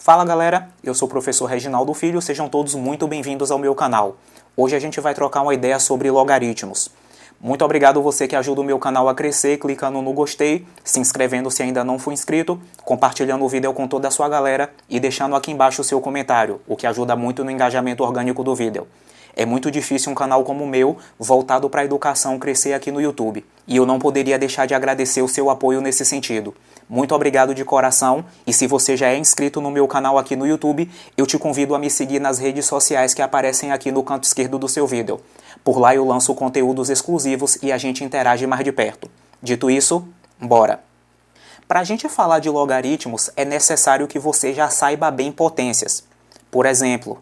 Fala galera, eu sou o professor Reginaldo Filho, sejam todos muito bem-vindos ao meu canal. Hoje a gente vai trocar uma ideia sobre logaritmos. Muito obrigado você que ajuda o meu canal a crescer, clicando no gostei, se inscrevendo se ainda não for inscrito, compartilhando o vídeo com toda a sua galera e deixando aqui embaixo o seu comentário, o que ajuda muito no engajamento orgânico do vídeo. É muito difícil um canal como o meu, voltado para a educação, crescer aqui no YouTube. E eu não poderia deixar de agradecer o seu apoio nesse sentido. Muito obrigado de coração, e se você já é inscrito no meu canal aqui no YouTube, eu te convido a me seguir nas redes sociais que aparecem aqui no canto esquerdo do seu vídeo. Por lá eu lanço conteúdos exclusivos e a gente interage mais de perto. Dito isso, bora! Para a gente falar de logaritmos, é necessário que você já saiba bem potências. Por exemplo,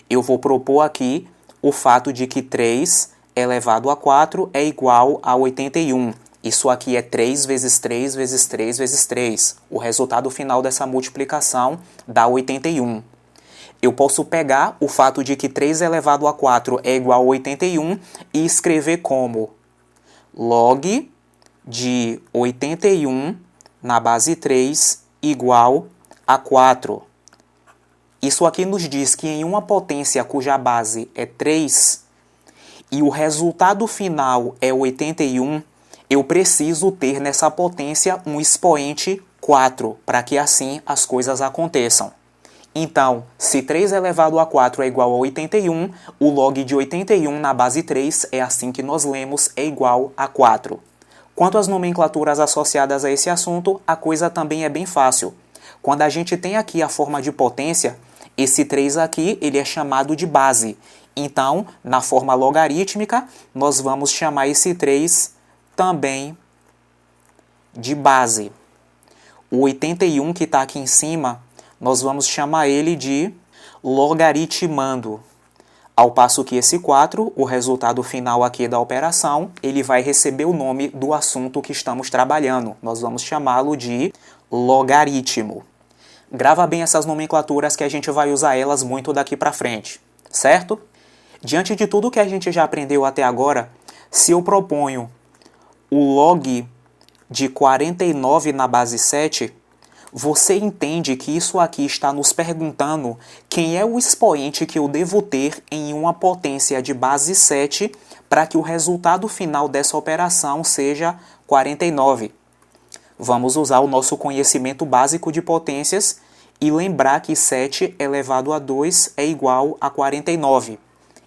eu vou propor aqui o fato de que 3 elevado a 4 é igual a 81. Isso aqui é 3 vezes 3 vezes 3 vezes 3. O resultado final dessa multiplicação dá 81. Eu posso pegar o fato de que 3 elevado a 4 é igual a 81 e escrever como log de 81 na base 3 igual a 4. Isso aqui nos diz que em uma potência cuja base é 3 e o resultado final é 81, eu preciso ter nessa potência um expoente 4, para que assim as coisas aconteçam. Então, se 3 elevado a 4 é igual a 81, o log de 81 na base 3 é assim que nós lemos, é igual a 4. Quanto às nomenclaturas associadas a esse assunto, a coisa também é bem fácil. Quando a gente tem aqui a forma de potência, esse 3 aqui ele é chamado de base. Então, na forma logarítmica, nós vamos chamar esse 3 também de base. O 81 que está aqui em cima, nós vamos chamar ele de logaritmando. Ao passo que esse 4, o resultado final aqui da operação, ele vai receber o nome do assunto que estamos trabalhando. Nós vamos chamá-lo de logaritmo. Grava bem essas nomenclaturas que a gente vai usar elas muito daqui para frente, certo? Diante de tudo que a gente já aprendeu até agora, se eu proponho o log de 49 na base 7, você entende que isso aqui está nos perguntando quem é o expoente que eu devo ter em uma potência de base 7 para que o resultado final dessa operação seja 49. Vamos usar o nosso conhecimento básico de potências e lembrar que 7 elevado a 2 é igual a 49.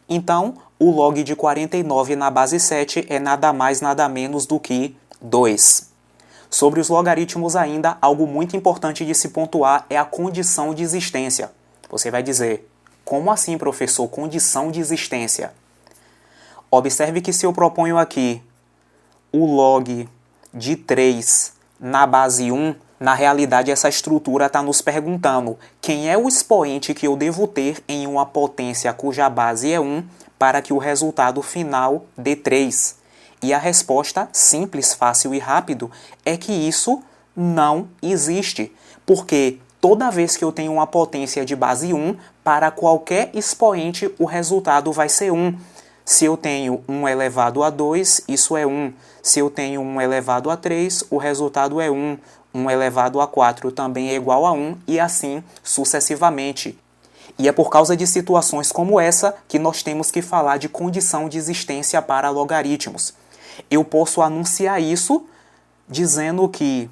Então, o log de 49 na base 7 é nada mais nada menos do que 2. Sobre os logaritmos ainda, algo muito importante de se pontuar é a condição de existência. Você vai dizer, como assim, professor, condição de existência? Observe que se eu proponho aqui o log de 3 na base 1, na realidade essa estrutura está nos perguntando quem é o expoente que eu devo ter em uma potência cuja base é 1 para que o resultado final dê 3. E a resposta, simples, fácil e rápido, é que isso não existe. Porque toda vez que eu tenho uma potência de base 1, para qualquer expoente o resultado vai ser 1. Se eu tenho 1 elevado a 2, isso é 1. Se eu tenho 1 elevado a 3, o resultado é 1. 1 elevado a 4 também é igual a 1 e assim sucessivamente. E é por causa de situações como essa que nós temos que falar de condição de existência para logaritmos. Eu posso anunciar isso dizendo que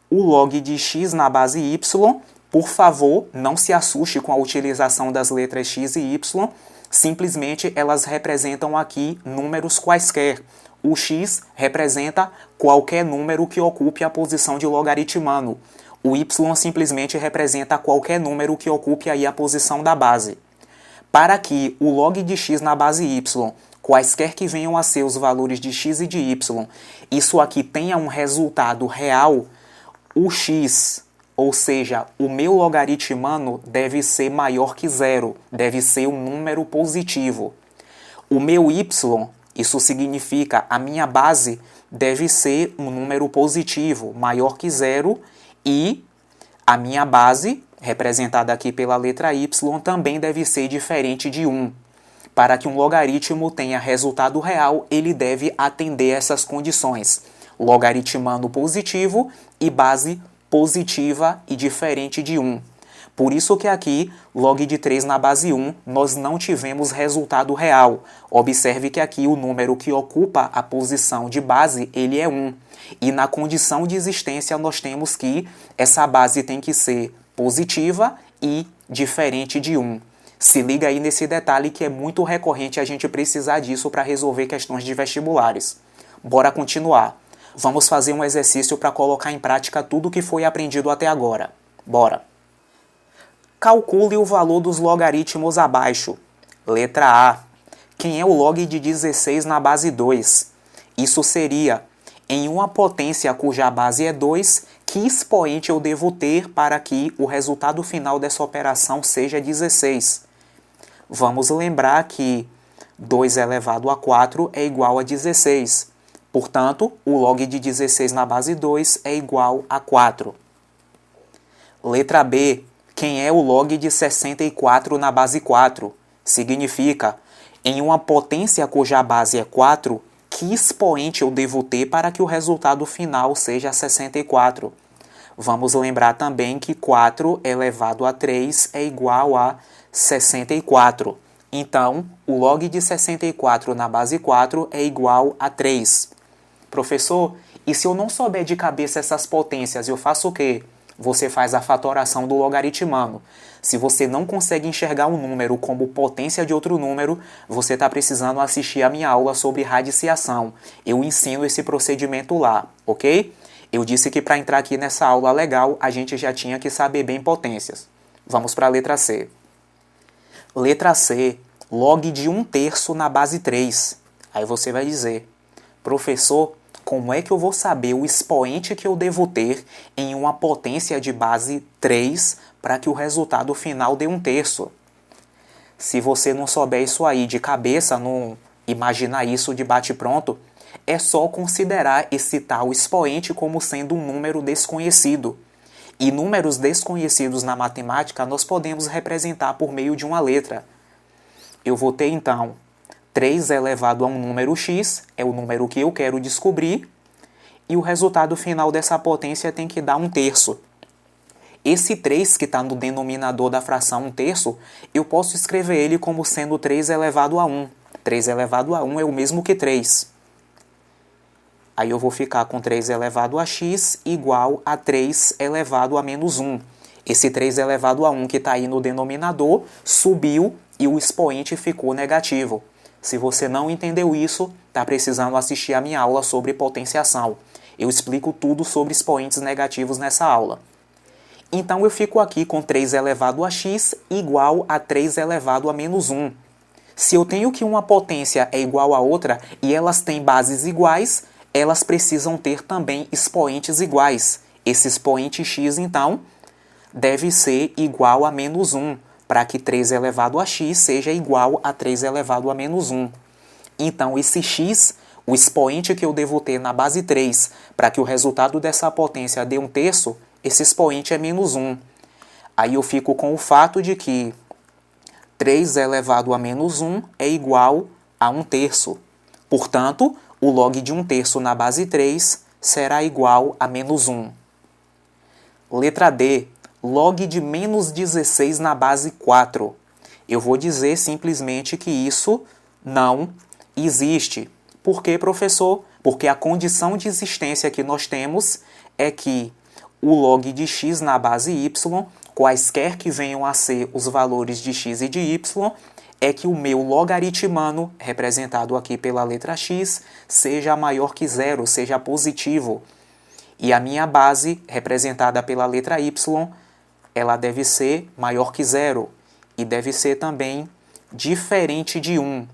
o log de x na base y, por favor, não se assuste com a utilização das letras x e y, simplesmente elas representam aqui números quaisquer. O x representa qualquer número que ocupe a posição de logaritmando. O y simplesmente representa qualquer número que ocupe aí a posição da base. Para que o log de x na base y, quaisquer que venham a ser os valores de x e de y, isso aqui tenha um resultado real, o x, ou seja, o meu logaritmando deve ser maior que 0, deve ser um número positivo. O meu y, isso significa a minha base, deve ser um número positivo, maior que 0, e a minha base, representada aqui pela letra y, também deve ser diferente de 1. Para que um logaritmo tenha resultado real, ele deve atender essas condições. Logaritmando positivo e base positiva e diferente de 1. Por isso que aqui, log de 3 na base 1, nós não tivemos resultado real. Observe que aqui o número que ocupa a posição de base, ele é 1. E na condição de existência nós temos que essa base tem que ser positiva e diferente de 1. Se liga aí nesse detalhe que é muito recorrente a gente precisar disso para resolver questões de vestibulares. Bora continuar. Vamos fazer um exercício para colocar em prática tudo o que foi aprendido até agora. Bora! Calcule o valor dos logaritmos abaixo. Letra A. Quem é o log de 16 na base 2? Isso seria, em uma potência cuja base é 2, que expoente eu devo ter para que o resultado final dessa operação seja 16? Vamos lembrar que 2 elevado a 4 é igual a 16. Portanto, o log de 16 na base 2 é igual a 4. Letra B. Quem é o log de 64 na base 4? Significa, em uma potência cuja base é 4, que expoente eu devo ter para que o resultado final seja 64? Vamos lembrar também que 4 elevado a 3 é igual a 64. Então, o log de 64 na base 4 é igual a 3. Professor, e se eu não souber de cabeça essas potências, eu faço o quê? Você faz a fatoração do logaritmano. Se você não consegue enxergar um número como potência de outro número, você está precisando assistir a minha aula sobre radiciação. Eu ensino esse procedimento lá, ok? Eu disse que para entrar aqui nessa aula legal, a gente já tinha que saber bem potências. Vamos para a letra C. Letra C, log de 1/3 na base 3. Aí você vai dizer, professor, como é que eu vou saber o expoente que eu devo ter em uma potência de base 3 para que o resultado final dê 1/3? Se você não souber isso aí de cabeça, não imaginar isso de bate-pronto, é só considerar esse tal expoente como sendo um número desconhecido. E números desconhecidos na matemática nós podemos representar por meio de uma letra. Eu vou ter então 3 elevado a um número x, é o número que eu quero descobrir, e o resultado final dessa potência tem que dar 1/3. Esse 3 que está no denominador da fração 1/3, eu posso escrever ele como sendo 3 elevado a 1. 3 elevado a 1 é o mesmo que 3. Aí eu vou ficar com 3 elevado a x igual a 3 elevado a menos 1. Esse 3 elevado a 1 que está aí no denominador subiu e o expoente ficou negativo. Se você não entendeu isso, está precisando assistir a minha aula sobre potenciação. Eu explico tudo sobre expoentes negativos nessa aula. Então eu fico aqui com 3 elevado a x igual a 3 elevado a menos 1. Se eu tenho que uma potência é igual a outra e elas têm bases iguais, elas precisam ter também expoentes iguais. Esse expoente x, então, deve ser igual a menos 1, para que 3 elevado a x seja igual a 3 elevado a menos 1. Então, esse x, o expoente que eu devo ter na base 3, para que o resultado dessa potência dê 1/3, esse expoente é menos 1. Aí eu fico com o fato de que 3 elevado a menos 1 é igual a 1/3. Portanto, o log de 1/3 na base 3 será igual a menos 1. Letra D. Log de menos 16 na base 4. Eu vou dizer simplesmente que isso não existe. Por quê, professor? Porque a condição de existência que nós temos é que o log de x na base y, quaisquer que venham a ser os valores de x e de y, é que o meu logaritmano, representado aqui pela letra x, seja maior que 0, seja positivo. E a minha base, representada pela letra y, ela deve ser maior que 0 e deve ser também diferente de 1.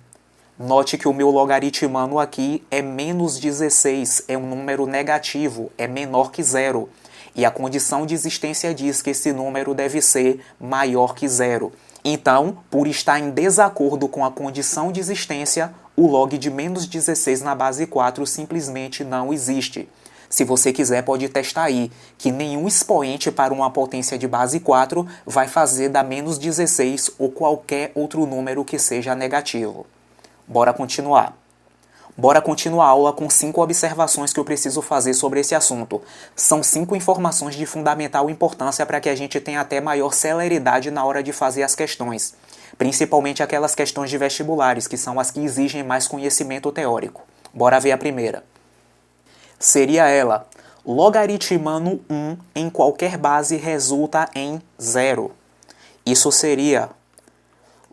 Note que o meu logaritmano aqui é menos 16, é um número negativo, é menor que 0. E a condição de existência diz que esse número deve ser maior que 0. Então, por estar em desacordo com a condição de existência, o log de menos 16 na base 4 simplesmente não existe. Se você quiser, pode testar aí, que nenhum expoente para uma potência de base 4 vai fazer dar menos 16 ou qualquer outro número que seja negativo. Bora continuar. Bora continuar a aula com 5 observações que eu preciso fazer sobre esse assunto. São 5 informações de fundamental importância para que a gente tenha até maior celeridade na hora de fazer as questões. Principalmente aquelas questões de vestibulares, que são as que exigem mais conhecimento teórico. Bora ver a primeira. Seria ela: logaritmando 1 em qualquer base resulta em 0. Isso seria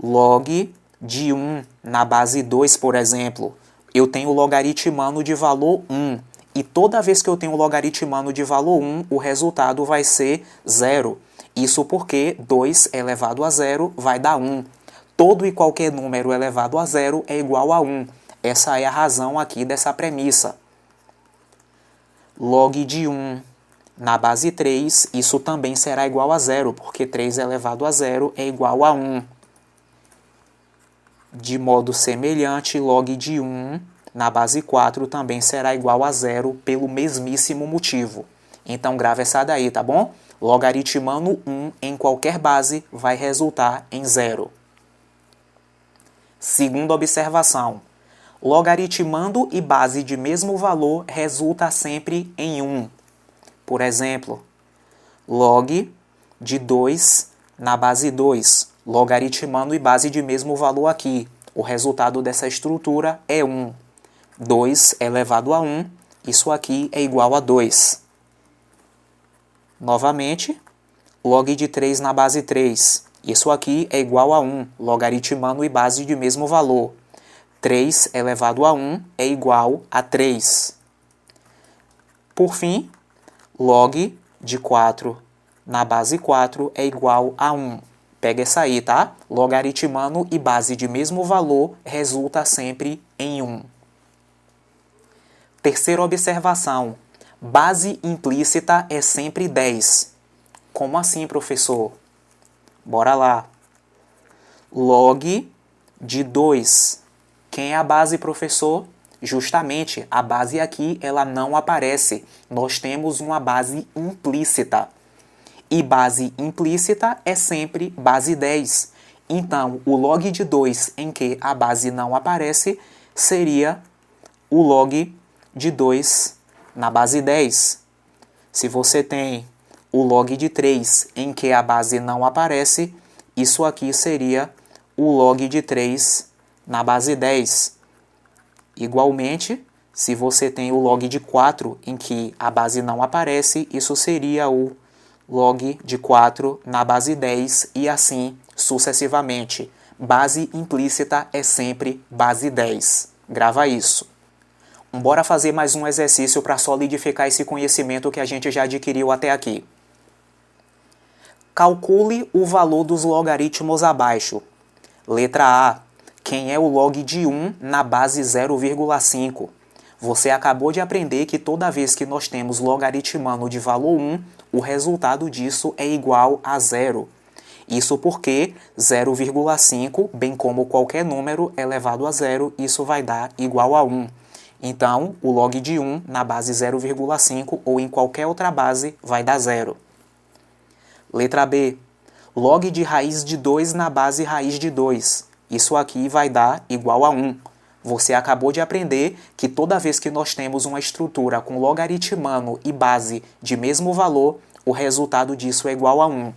log de 1 na base 2, por exemplo. Eu tenho logaritmando de valor 1. E toda vez que eu tenho logaritmando de valor 1, o resultado vai ser 0. Isso porque 2 elevado a 0 vai dar 1. Todo e qualquer número elevado a 0 é igual a 1. Essa é a razão aqui dessa premissa. Log de 1 na base 3, isso também será igual a 0, porque 3 elevado a 0 é igual a 1. De modo semelhante, log de 1 na base 4 também será igual a 0 pelo mesmíssimo motivo. Então grava essa daí, tá bom? Logaritmando 1 em qualquer base vai resultar em 0. Segunda observação. Logaritmando e base de mesmo valor resulta sempre em 1. Por exemplo, log de 2 na base 2. Logaritmando e base de mesmo valor aqui. O resultado dessa estrutura é 1. 2 elevado a 1, isso aqui é igual a 2. Novamente, log de 3 na base 3. Isso aqui é igual a 1, logaritmando e base de mesmo valor. 3 elevado a 1 é igual a 3. Por fim, log de 4 na base 4 é igual a 1. Pega essa aí, tá? Logaritmando e base de mesmo valor resulta sempre em 1. Terceira observação. Base implícita é sempre 10. Como assim, professor? Bora lá. Log de 2. Quem é a base, professor? Justamente, a base aqui ela não aparece. Nós temos uma base implícita. E base implícita é sempre base 10. Então, o log de 2 em que a base não aparece seria o log de 2 na base 10. Se você tem o log de 3 em que a base não aparece, isso aqui seria o log de 3 na base 10. Igualmente, se você tem o log de 4 em que a base não aparece, isso seria o log de 4 na base 10 e assim sucessivamente. Base implícita é sempre base 10. Grava isso. Bora fazer mais um exercício para solidificar esse conhecimento que a gente já adquiriu até aqui. Calcule o valor dos logaritmos abaixo. Letra A. Quem é o log de 1 na base 0,5? Você acabou de aprender que toda vez que nós temos logaritmando de valor 1, o resultado disso é igual a 0. Isso porque 0,5, bem como qualquer número elevado a 0, isso vai dar igual a 1. Então, o log de 1 na base 0,5 ou em qualquer outra base vai dar 0. Letra B. Log de raiz de 2 na base raiz de 2. Isso aqui vai dar igual a 1. Você acabou de aprender que toda vez que nós temos uma estrutura com logaritmando e base de mesmo valor, o resultado disso é igual a 1.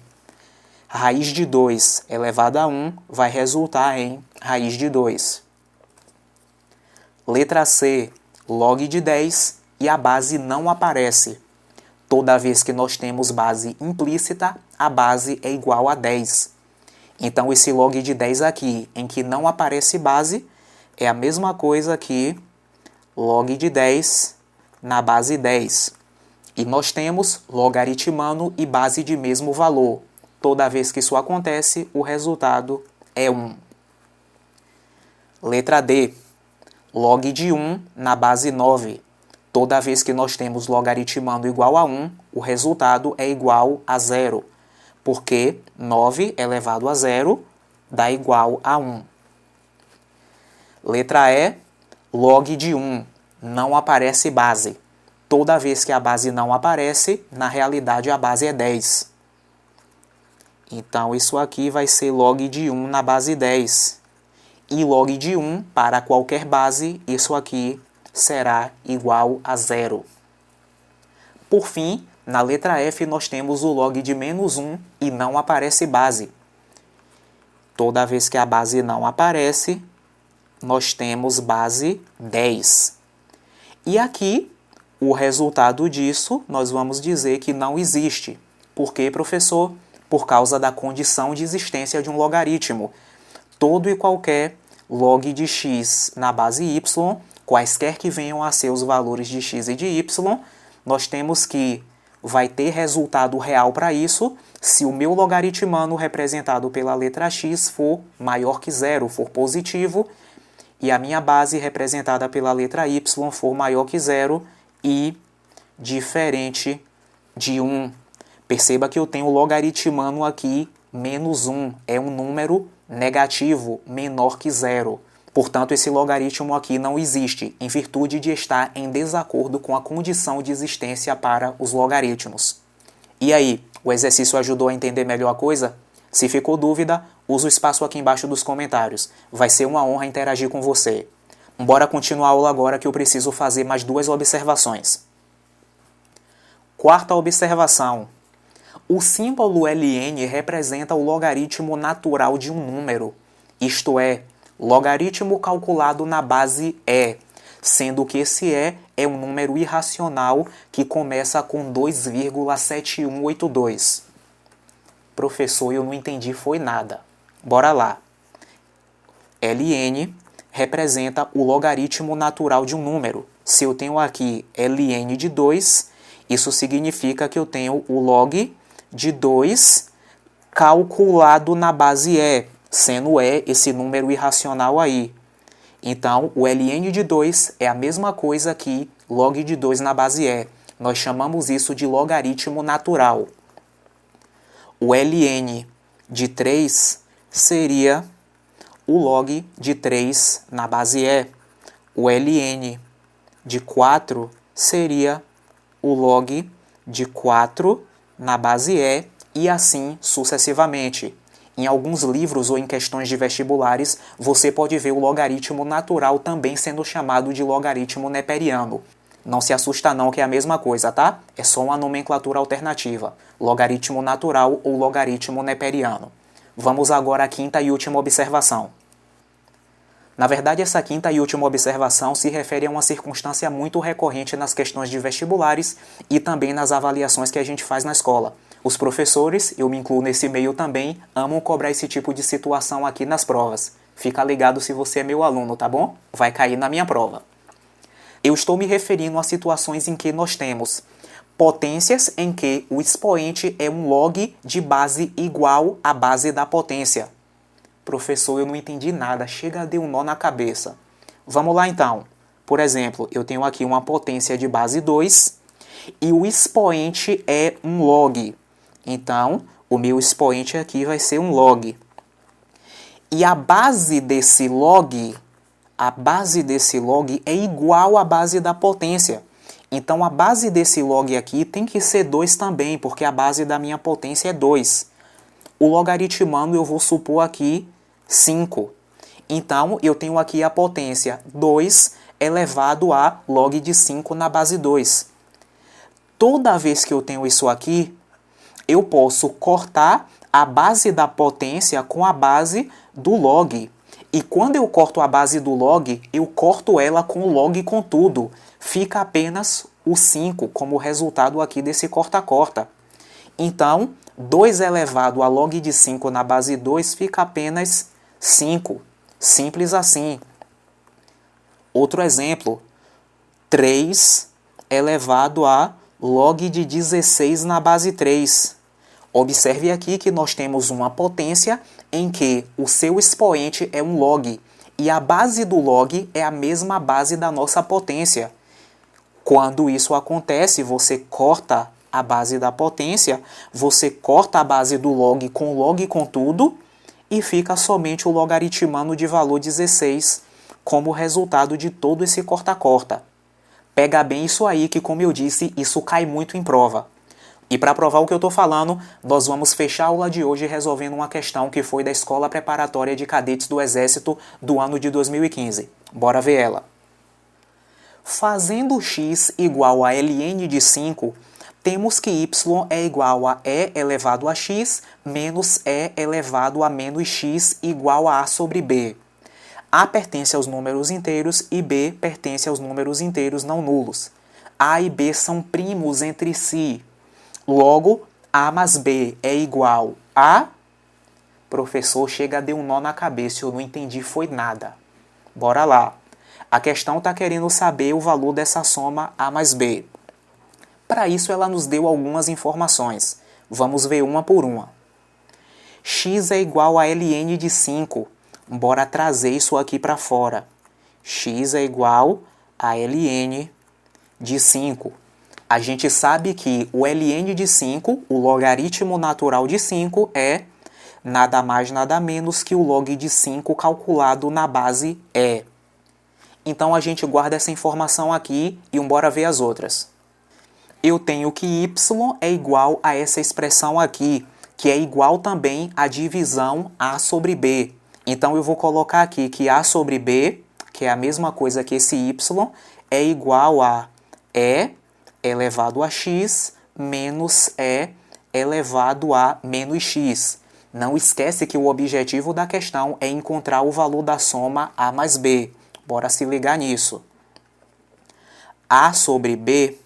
Raiz de 2 elevado a 1 vai resultar em raiz de 2. Letra C. Log de 10 e a base não aparece. Toda vez que nós temos base implícita, a base é igual a 10. Então, esse log de 10 aqui, em que não aparece base, é a mesma coisa que log de 10 na base 10. E nós temos logaritmando e base de mesmo valor. Toda vez que isso acontece, o resultado é 1. Letra D. Log de 1 na base 9. Toda vez que nós temos logaritmando igual a 1, o resultado é igual a 0. Porque 9 elevado a 0 dá igual a 1. Letra E. Log de 1. Não aparece base. Toda vez que a base não aparece, na realidade a base é 10. Então, isso aqui vai ser log de 1 na base 10. e log de 1 para qualquer base, isso aqui será igual a 0. Por fim, na letra F nós temos o log de menos 1 e não aparece base. Toda vez que a base não aparece, nós temos base 10. E aqui, o resultado disso, nós vamos dizer que não existe. Por quê, professor? Por causa da condição de existência de um logaritmo. Todo e qualquer log de x na base y, quaisquer que venham a ser os valores de x e de y, nós temos que vai ter resultado real para isso se o meu logaritmano representado pela letra x for maior que 0, for positivo, e a minha base representada pela letra y for maior que 0 e diferente de 1. Perceba que eu tenho o logaritmano aqui, menos 1, é um número negativo, menor que 0. Portanto, esse logaritmo aqui não existe, em virtude de estar em desacordo com a condição de existência para os logaritmos. E aí, o exercício ajudou a entender melhor a coisa? Se ficou dúvida, usa o espaço aqui embaixo dos comentários. Vai ser uma honra interagir com você. Bora continuar a aula agora que eu preciso fazer mais 2 observações. Quarta observação. O símbolo ln representa o logaritmo natural de um número, isto é, logaritmo calculado na base e, sendo que esse e é um número irracional que começa com 2,7182. Professor, eu não entendi foi nada. Bora lá. Ln representa o logaritmo natural de um número. Se eu tenho aqui ln de 2, isso significa que eu tenho o log de 2 calculado na base e, sendo e esse número irracional aí. Então, o ln de 2 é a mesma coisa que log de 2 na base e. Nós chamamos isso de logaritmo natural. O ln de 3 seria o log de 3 na base e. O ln de 4 seria o log de 4 na base e assim sucessivamente. Em alguns livros ou em questões de vestibulares, você pode ver o logaritmo natural também sendo chamado de logaritmo neperiano. Não se assusta não que é a mesma coisa, tá? É só uma nomenclatura alternativa. Logaritmo natural ou logaritmo neperiano. Vamos agora à quinta e última observação. Na verdade, essa quinta e última observação se refere a uma circunstância muito recorrente nas questões de vestibulares e também nas avaliações que a gente faz na escola. Os professores, eu me incluo nesse meio também, amam cobrar esse tipo de situação aqui nas provas. Fica ligado se você é meu aluno, tá bom? Vai cair na minha prova. Eu estou me referindo a situações em que nós temos potências em que o expoente é um log de base igual à base da potência. Professor, eu não entendi nada, chega a dar um nó na cabeça. Vamos lá então. Por exemplo, eu tenho aqui uma potência de base 2 e o expoente é um log. Então, o meu expoente aqui vai ser um log. E a base desse log é igual à base da potência. Então, a base desse log aqui tem que ser 2 também, porque a base da minha potência é 2. O logaritmando eu vou supor aqui 5. Então, eu tenho aqui a potência 2 elevado a log de 5 na base 2. Toda vez que eu tenho isso aqui, eu posso cortar a base da potência com a base do log. E quando eu corto a base do log, eu corto ela com o log com tudo. Fica apenas o 5 como resultado aqui desse corta-corta. Então, 2 elevado a log de 5 na base 2 fica apenas 5. Simples assim. Outro exemplo. 3 elevado a log de 16 na base 3. Observe aqui que nós temos uma potência em que o seu expoente é um log. E a base do log é a mesma base da nossa potência. Quando isso acontece, você corta a base da potência, você corta a base do log com tudo e fica somente o logaritmano de valor 16 como resultado de todo esse corta-corta. Pega bem isso aí que, como eu disse, isso cai muito em prova. E para provar o que eu estou falando, nós vamos fechar a aula de hoje resolvendo uma questão que foi da Escola Preparatória de Cadetes do Exército do ano de 2015. Bora ver ela. Fazendo x igual a ln de 5, temos que y é igual a e elevado a x menos e elevado a menos x igual a sobre b. A pertence aos números inteiros e b pertence aos números inteiros não nulos. A e b são primos entre si. Logo, a mais b é igual a... Professor, chega a dar um nó na cabeça, eu não entendi foi nada. Bora lá. A questão está querendo saber o valor dessa soma a mais b. Para isso, ela nos deu algumas informações. Vamos ver uma por uma. X é igual a ln de 5. Bora trazer isso aqui para fora. X é igual a ln de 5. A gente sabe que o ln de 5, o logaritmo natural de 5, é nada mais nada menos que o log de 5 calculado na base e. Então a gente guarda essa informação aqui e bora ver as outras. Eu tenho que y é igual a essa expressão aqui, que é igual também à divisão a sobre b. Então eu vou colocar aqui que a sobre b, que é a mesma coisa que esse y, é igual a e elevado a x menos e elevado a menos x. Não esquece que o objetivo da questão é encontrar o valor da soma a mais b. Bora se ligar nisso. A sobre b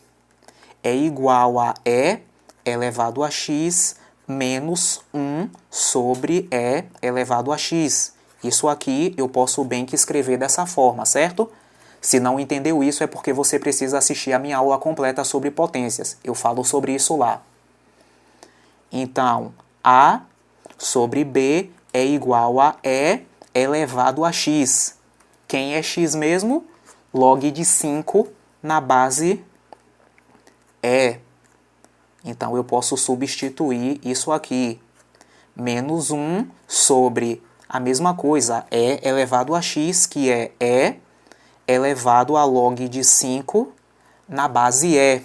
é igual a e elevado a x menos 1 sobre e elevado a x. Isso aqui eu posso bem que escrever dessa forma, certo? Se não entendeu isso é porque você precisa assistir a minha aula completa sobre potências. Eu falo sobre isso lá. Então, a sobre b é igual a e elevado a x. Quem é x mesmo? Log de 5 na base e. Então, eu posso substituir isso aqui. Menos 1 sobre a mesma coisa, e elevado a x, que é e elevado a log de 5 na base e.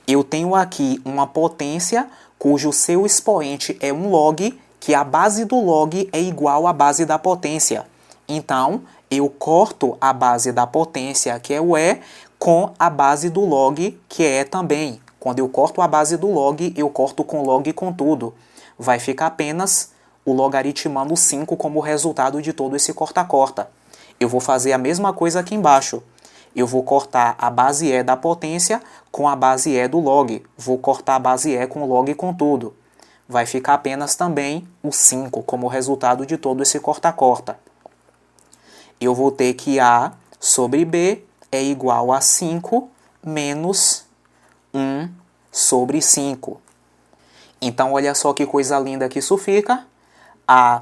Eu tenho aqui uma potência cujo seu expoente é um log, que a base do log é igual à base da potência. Então, eu corto a base da potência, que é o e, com a base do log, que é também. Quando eu corto a base do log, eu corto com log com tudo. Vai ficar apenas o logaritmando 5 como resultado de todo esse corta-corta. Eu vou fazer a mesma coisa aqui embaixo. Eu vou cortar a base e da potência com a base e do log. Vou cortar a base e com log com tudo. Vai ficar apenas também o 5 como resultado de todo esse corta-corta. Eu vou ter que a sobre b é igual a 5 menos 1 sobre 5. Então, olha só que coisa linda que isso fica. A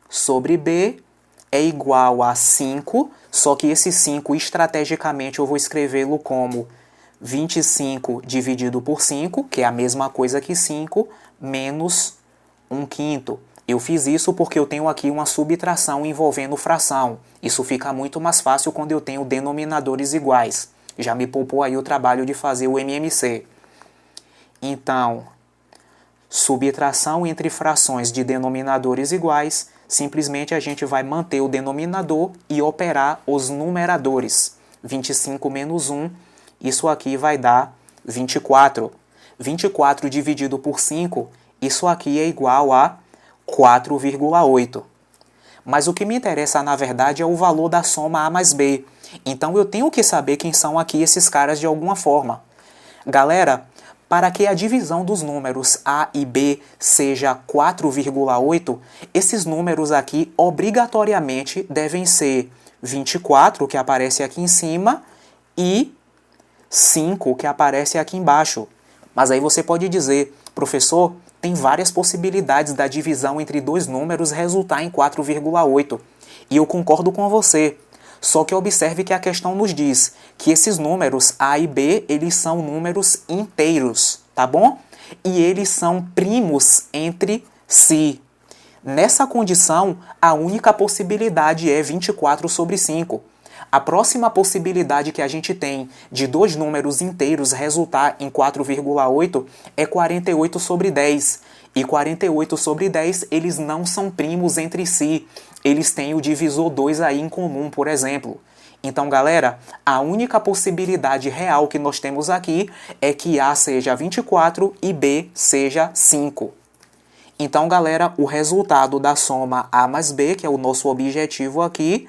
sobre b é igual a 5, só que esse 5, estrategicamente, eu vou escrevê-lo como 25 dividido por 5, que é a mesma coisa que 5, menos 1/5. Eu fiz isso porque eu tenho aqui uma subtração envolvendo fração. Isso fica muito mais fácil quando eu tenho denominadores iguais. Já me poupou aí o trabalho de fazer o MMC. Então, subtração entre frações de denominadores iguais, simplesmente a gente vai manter o denominador e operar os numeradores. 25 menos 1, isso aqui vai dar 24. 24 dividido por 5, isso aqui é igual a 4,8. Mas o que me interessa, na verdade, é o valor da soma A mais B. Então eu tenho que saber quem são aqui esses caras de alguma forma. Galera, para que a divisão dos números A e B seja 4,8, esses números aqui obrigatoriamente devem ser 24, que aparece aqui em cima, e 5, que aparece aqui embaixo. Mas aí você pode dizer, professor, tem várias possibilidades da divisão entre dois números resultar em 4,8. E eu concordo com você. Só que observe que a questão nos diz que esses números A e B, eles são números inteiros, tá bom? E eles são primos entre si. Nessa condição, a única possibilidade é 24 sobre 5. A próxima possibilidade que a gente tem de dois números inteiros resultar em 4,8 é 48 sobre 10. E 48 sobre 10, eles não são primos entre si. Eles têm o divisor 2 aí em comum, por exemplo. Então, galera, a única possibilidade real que nós temos aqui é que A seja 24 e B seja 5. Então, galera, o resultado da soma A mais B, que é o nosso objetivo aqui,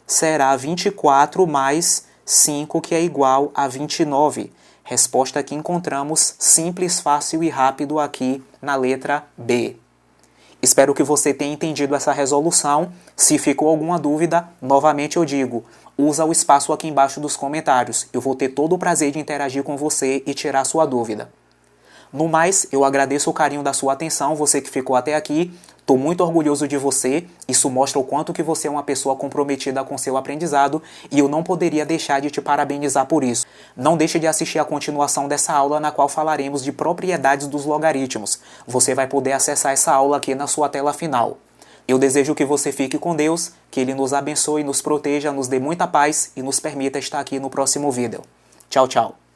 será 24 mais 5, que é igual a 29. Resposta que encontramos simples, fácil e rápido aqui na letra B. Espero que você tenha entendido essa resolução. Se ficou alguma dúvida, novamente eu digo, usa o espaço aqui embaixo dos comentários. Eu vou ter todo o prazer de interagir com você e tirar sua dúvida. No mais, eu agradeço o carinho da sua atenção, você que ficou até aqui. Estou muito orgulhoso de você, isso mostra o quanto que você é uma pessoa comprometida com seu aprendizado e eu não poderia deixar de te parabenizar por isso. Não deixe de assistir a continuação dessa aula na qual falaremos de propriedades dos logaritmos. Você vai poder acessar essa aula aqui na sua tela final. Eu desejo que você fique com Deus, que Ele nos abençoe, nos proteja, nos dê muita paz e nos permita estar aqui no próximo vídeo. Tchau, tchau.